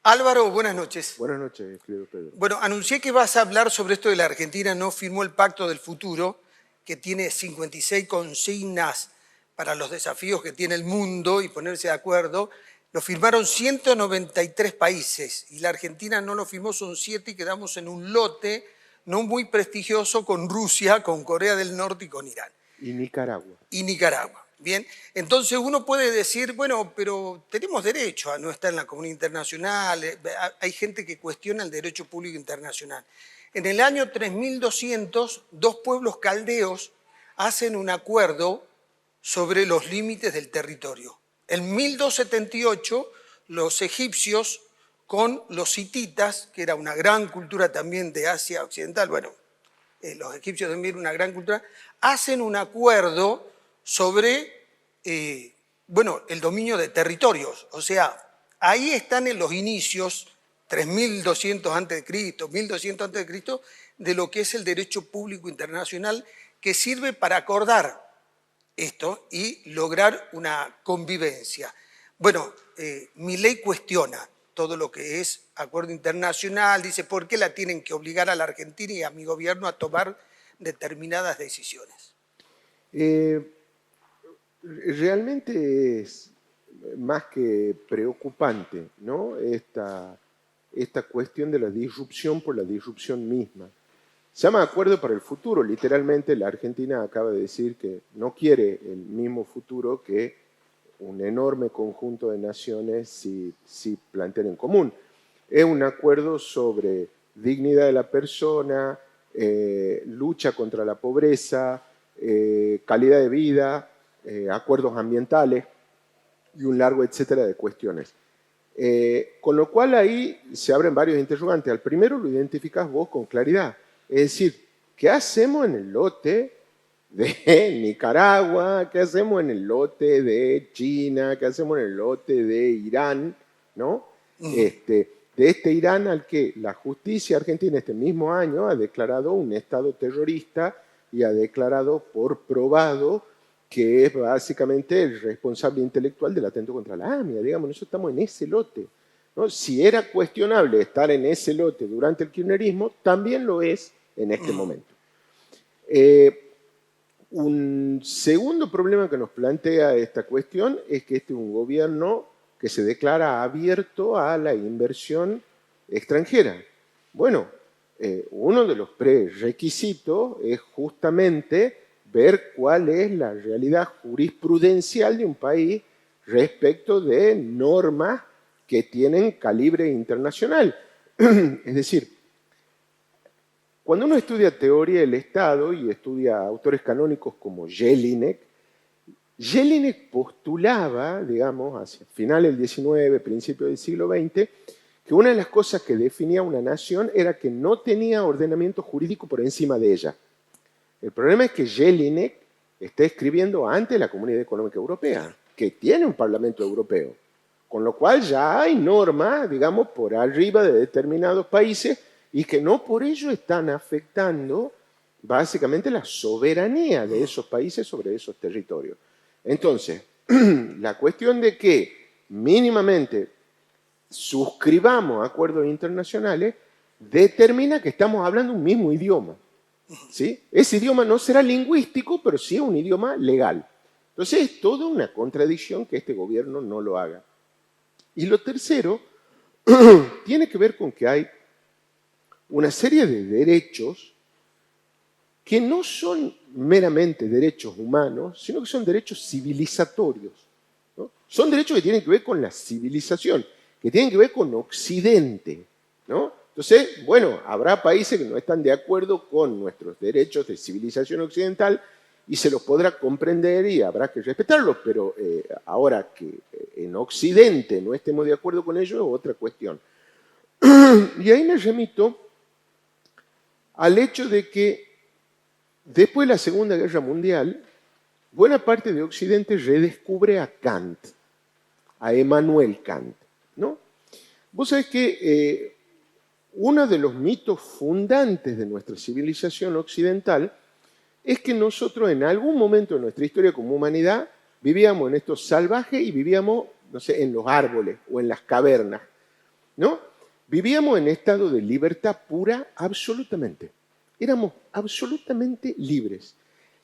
Álvaro, buenas noches. Buenas noches, querido Pedro. Bueno, anuncié que vas a hablar sobre esto de la Argentina no firmó el Pacto del Futuro, que tiene 56 consignas para los desafíos que tiene el mundo y ponerse de acuerdo. Lo firmaron 193 países y la Argentina no lo firmó, son 7 y quedamos en un lote no muy prestigioso con Rusia, con Corea del Norte y con Irán. Y Nicaragua. Y Nicaragua. Bien, entonces uno puede decir, bueno, pero tenemos derecho a no estar en la comunidad internacional, hay gente que cuestiona el derecho público internacional. En el año 3200, dos pueblos caldeos hacen un acuerdo sobre los límites del territorio. En 1278, los egipcios con los hititas, que era una gran cultura también de Asia Occidental, bueno, los egipcios también una gran cultura, hacen un acuerdo sobre el dominio de territorios. O sea, ahí están en los inicios, 3200 a.C., 1200 a.C., de lo que es el derecho público internacional que sirve para acordar esto y lograr una convivencia. Bueno, mi ley cuestiona todo lo que es acuerdo internacional, dice, ¿por qué la tienen que obligar a la Argentina y a mi gobierno a tomar determinadas decisiones? Realmente es más que preocupante, ¿no? Esta cuestión de la disrupción por la disrupción misma. Se llama Acuerdo para el Futuro. Literalmente la Argentina acaba de decir que no quiere el mismo futuro que un enorme conjunto de naciones sí plantean en común. Es un acuerdo sobre dignidad de la persona, lucha contra la pobreza, calidad de vida, acuerdos ambientales y un largo etcétera de cuestiones. Con lo cual ahí se abren varios interrogantes. Al primero lo identificás vos con claridad. Es decir, ¿qué hacemos en el lote de Nicaragua? ¿Qué hacemos en el lote de China? ¿Qué hacemos en el lote de Irán? ¿No? De este Irán al que la justicia argentina este mismo año ha declarado un estado terrorista y ha declarado por probado que es básicamente el responsable intelectual del atentado contra la AMIA. Digamos, nosotros estamos en ese lote, ¿no? Si era cuestionable estar en ese lote durante el kirchnerismo, también lo es en este momento. Un segundo problema que nos plantea esta cuestión es que este es un gobierno que se declara abierto a la inversión extranjera. Bueno, uno de los prerequisitos es justamente ver cuál es la realidad jurisprudencial de un país respecto de normas que tienen calibre internacional. Es decir, cuando uno estudia teoría del Estado y estudia autores canónicos como Jelinek postulaba, digamos, hacia finales del XIX, principios del siglo XX, que una de las cosas que definía una nación era que no tenía ordenamiento jurídico por encima de ella. El problema es que Jelinek está escribiendo antes de la Comunidad Económica Europea, que tiene un Parlamento Europeo, con lo cual ya hay normas, digamos, por arriba de determinados países y que no por ello están afectando básicamente la soberanía de esos países sobre esos territorios. Entonces, la cuestión de que mínimamente suscribamos acuerdos internacionales determina que estamos hablando un mismo idioma. ¿Sí? Ese idioma no será lingüístico, pero sí un idioma legal. Entonces es toda una contradicción que este gobierno no lo haga. Y lo tercero tiene que ver con que hay una serie de derechos que no son meramente derechos humanos, sino que son derechos civilizatorios, ¿no? Son derechos que tienen que ver con la civilización, que tienen que ver con Occidente, ¿no? Entonces, bueno, habrá países que no están de acuerdo con nuestros derechos de civilización occidental y se los podrá comprender y habrá que respetarlos, pero ahora que en Occidente no estemos de acuerdo con ello es otra cuestión. Y ahí me remito al hecho de que después de la Segunda Guerra Mundial, buena parte de Occidente redescubre a Kant, a Emmanuel Kant, ¿no? Vos sabés que uno de los mitos fundantes de nuestra civilización occidental es que nosotros en algún momento de nuestra historia como humanidad vivíamos en estos salvajes y vivíamos, no sé, en los árboles o en las cavernas. ¿no? Vivíamos en estado de libertad pura absolutamente. Éramos absolutamente libres.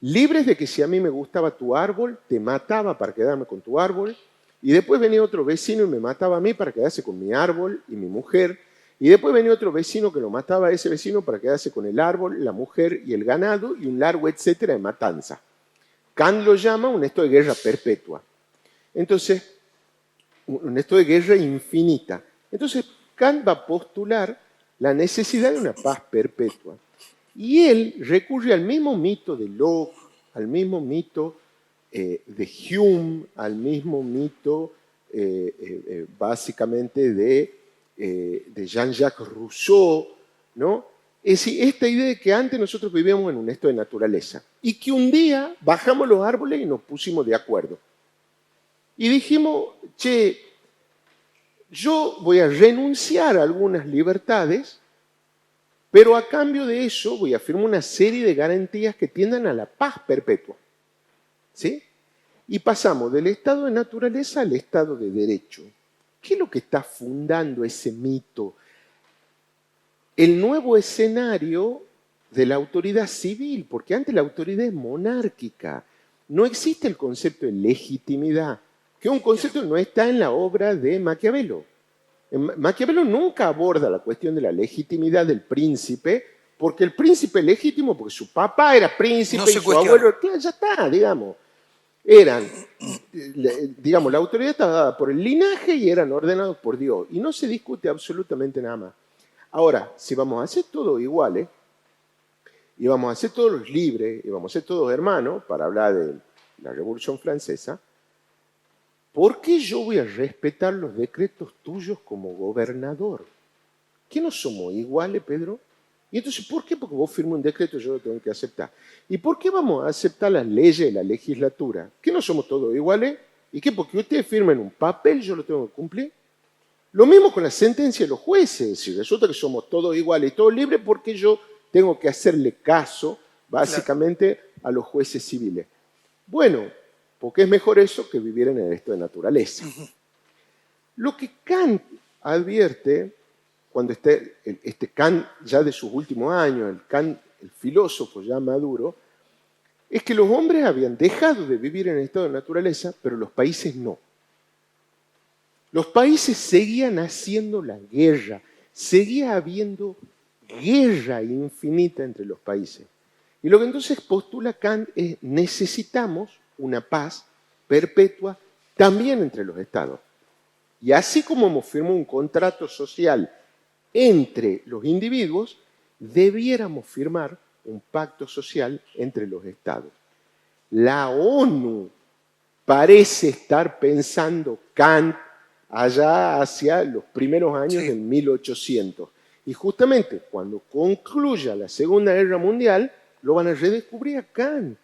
Libres de que si a mí me gustaba tu árbol, te mataba para quedarme con tu árbol, y después venía otro vecino y me mataba a mí para quedarse con mi árbol y mi mujer, y después venía otro vecino que lo mataba a ese vecino para quedarse con el árbol, la mujer y el ganado, y un largo etcétera de matanza. Kant lo llama un estado de guerra perpetua. Entonces, un estado de guerra infinita. Entonces, Kant va a postular la necesidad de una paz perpetua. Y él recurre al mismo mito de Locke, al mismo mito de Hume, al mismo mito básicamente de Jean-Jacques Rousseau, ¿no? Es decir, esta idea de que antes nosotros vivíamos en un estado de naturaleza y que un día bajamos los árboles y nos pusimos de acuerdo. Y dijimos, che, yo voy a renunciar a algunas libertades, pero a cambio de eso voy a firmar una serie de garantías que tiendan a la paz perpetua. ¿Sí? Y pasamos del estado de naturaleza al estado de derecho. ¿Qué es lo que está fundando ese mito? El nuevo escenario de la autoridad civil, porque antes la autoridad es monárquica. No existe el concepto de legitimidad, que es un concepto que no está en la obra de Maquiavelo. Maquiavelo nunca aborda la cuestión de la legitimidad del príncipe, porque el príncipe es legítimo porque su papá era príncipe No se y su cuestiona. abuelo, claro, ya está, digamos. Eran, digamos, la autoridad estaba dada por el linaje y eran ordenados por Dios. Y no se discute absolutamente nada más. Ahora, si vamos a ser todos iguales, y vamos a ser todos libres, y vamos a ser todos hermanos, para hablar de la Revolución Francesa, ¿por qué yo voy a respetar los decretos tuyos como gobernador? ¿Qué no somos iguales, Pedro? Y entonces, ¿por qué? Porque vos firmas un decreto y yo lo tengo que aceptar. ¿Y por qué vamos a aceptar las leyes de la legislatura? ¿Que no somos todos iguales? ¿Y qué? Porque ustedes firmen un papel, yo lo tengo que cumplir. Lo mismo con la sentencia de los jueces. Si resulta que somos todos iguales y todos libres, ¿por qué yo tengo que hacerle caso, básicamente, a los jueces civiles? Bueno, porque es mejor eso que vivir en el estado de naturaleza. Lo que Kant advierte, cuando este Kant ya de sus últimos años, el filósofo ya maduro, es que los hombres habían dejado de vivir en el estado de naturaleza, pero los países no. Los países seguían haciendo la guerra, seguía habiendo guerra infinita entre los países. Y lo que entonces postula Kant es necesitamos una paz perpetua también entre los estados. Y así como hemos firmado un contrato social entre los individuos, debiéramos firmar un pacto social entre los estados. La ONU parece estar pensando Kant allá hacia los primeros años del 1800. Y justamente cuando concluya la Segunda Guerra Mundial, lo van a redescubrir a Kant.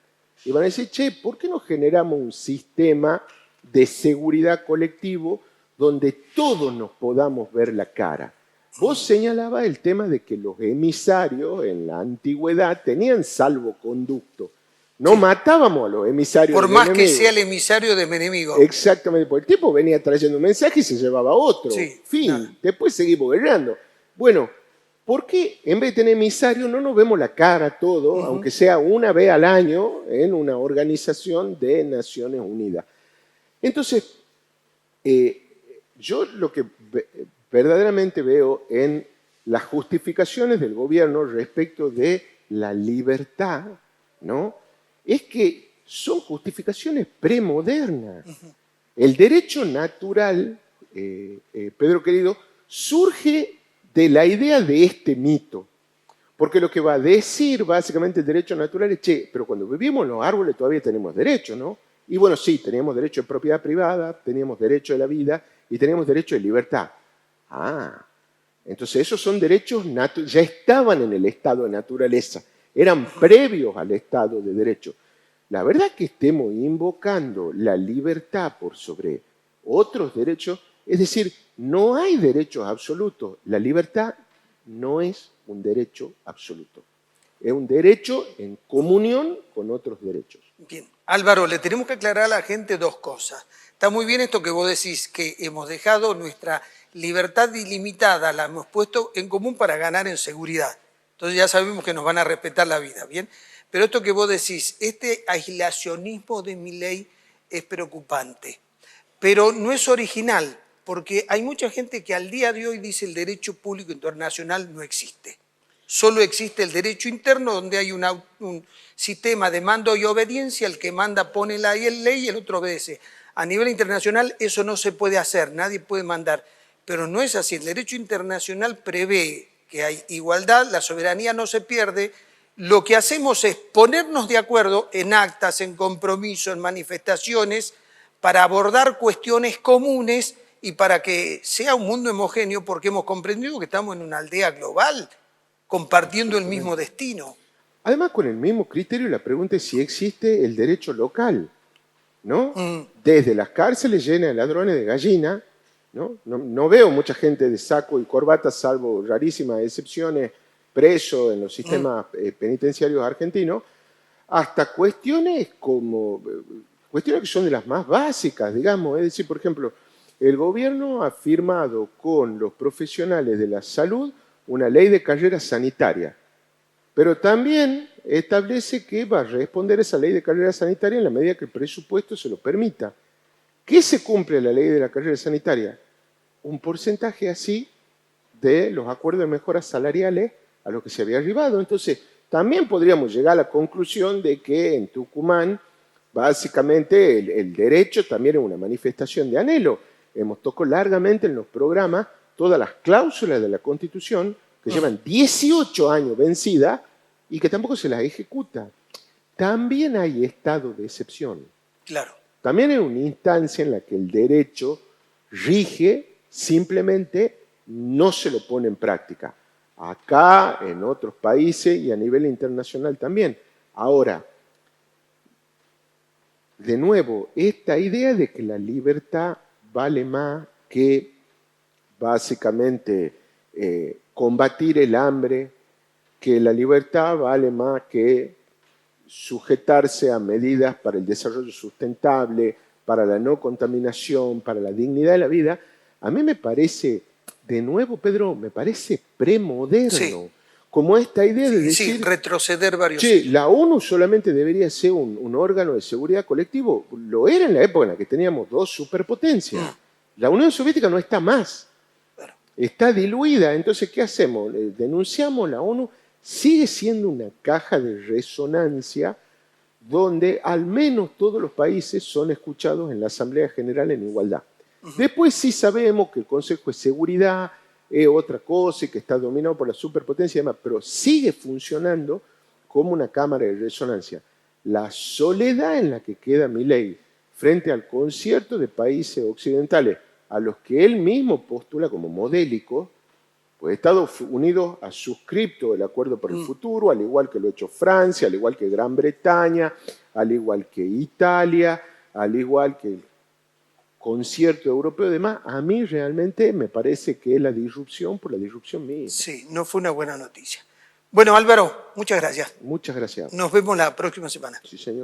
Y van a decir, che, ¿por qué no generamos un sistema de seguridad colectivo donde todos nos podamos ver la cara? Vos señalabas el tema de que los emisarios en la antigüedad tenían salvoconducto. No matábamos a los emisarios Por del más enemigo. que sea el emisario de mi enemigo. Exactamente, porque el tipo venía trayendo un mensaje y se llevaba otro. Sí, Fin, claro. Después seguimos guerreando. Bueno, ¿por qué en vez de tener emisario no nos vemos la cara todo, aunque sea una vez al año en una organización de Naciones Unidas? Entonces, yo lo que verdaderamente veo en las justificaciones del gobierno respecto de la libertad, ¿no? Es que son justificaciones premodernas. El derecho natural, Pedro querido, surge de la idea de este mito. Porque lo que va a decir básicamente el derecho natural es, che, pero cuando vivimos en los árboles todavía tenemos derechos, ¿no? Y bueno, sí, teníamos derecho de propiedad privada, teníamos derecho de la vida y teníamos derecho de libertad. Ah, entonces esos son derechos ya estaban en el estado de naturaleza, eran previos al estado de derecho. La verdad que estemos invocando la libertad por sobre otros derechos, es decir, no hay derechos absolutos. La libertad no es un derecho absoluto. Es un derecho en comunión con otros derechos. Bien, Álvaro, le tenemos que aclarar a la gente dos cosas. está muy bien esto que vos decís, que hemos dejado nuestra libertad ilimitada, la hemos puesto en común para ganar en seguridad. Entonces ya sabemos que nos van a respetar la vida, ¿bien? Pero esto que vos decís, este aislacionismo de Milei es preocupante, pero no es original, porque hay mucha gente que al día de hoy dice el derecho público internacional no existe. Solo existe el derecho interno, donde hay un sistema de mando y obediencia, el que manda pone la ley y el otro obedece. A nivel internacional eso no se puede hacer, nadie puede mandar, pero no es así. El derecho internacional prevé que hay igualdad, la soberanía no se pierde. Lo que hacemos es ponernos de acuerdo en actas, en compromisos, en manifestaciones, para abordar cuestiones comunes y para que sea un mundo homogéneo, porque hemos comprendido que estamos en una aldea global, compartiendo el mismo destino. Además, con el mismo criterio, la pregunta es si existe el derecho local, ¿no? Desde las cárceles llenas de ladrones de gallina, ¿no? No veo mucha gente de saco y corbata, salvo rarísimas excepciones, preso en los sistemas penitenciarios argentinos, hasta cuestiones que son de las más básicas, digamos. Es decir, por ejemplo, el gobierno ha firmado con los profesionales de la salud una ley de carrera sanitaria, pero también establece que va a responder esa ley de carrera sanitaria en la medida que el presupuesto se lo permita. ¿Qué se cumple en la ley de la carrera sanitaria? Un porcentaje así de los acuerdos de mejoras salariales a los que se había arribado. Entonces, también podríamos llegar a la conclusión de que en Tucumán, básicamente, el derecho también es una manifestación de anhelo. Hemos tocado largamente en los programas todas las cláusulas de la Constitución que llevan 18 años vencidas y que tampoco se las ejecuta. También hay estado de excepción. Claro. También hay una instancia en la que el derecho rige, simplemente no se lo pone en práctica. Acá, en otros países y a nivel internacional también. Ahora, de nuevo, esta idea de que la libertad vale más que básicamente combatir el hambre, que la libertad vale más que sujetarse a medidas para el desarrollo sustentable, para la no contaminación, para la dignidad de la vida, a mí me parece, de nuevo, Pedro, me parece premoderno. Sí. Como esta idea de decir... Sí, retroceder varios Che, años. la ONU solamente debería ser un órgano de seguridad colectivo. Lo era en la época en la que teníamos dos superpotencias. La Unión Soviética no está más. Claro. Está diluida. Entonces, ¿qué hacemos? Denunciamos la ONU. Sigue siendo una caja de resonancia donde al menos todos los países son escuchados en la Asamblea General en igualdad. Después sí sabemos que el Consejo de Seguridad es otra cosa y que está dominado por la superpotencia y demás, pero sigue funcionando como una cámara de resonancia. La soledad en la que queda Milei frente al concierto de países occidentales a los que él mismo postula como modélicos, pues Estados Unidos ha suscrito el Acuerdo para el Futuro, al igual que lo ha hecho Francia, al igual que Gran Bretaña, al igual que Italia, al igual que el concierto europeo y demás. A mí realmente me parece que es la disrupción por la disrupción misma. Sí, no fue una buena noticia. Bueno, Álvaro, muchas gracias. Muchas gracias. Nos vemos la próxima semana. Sí, señor.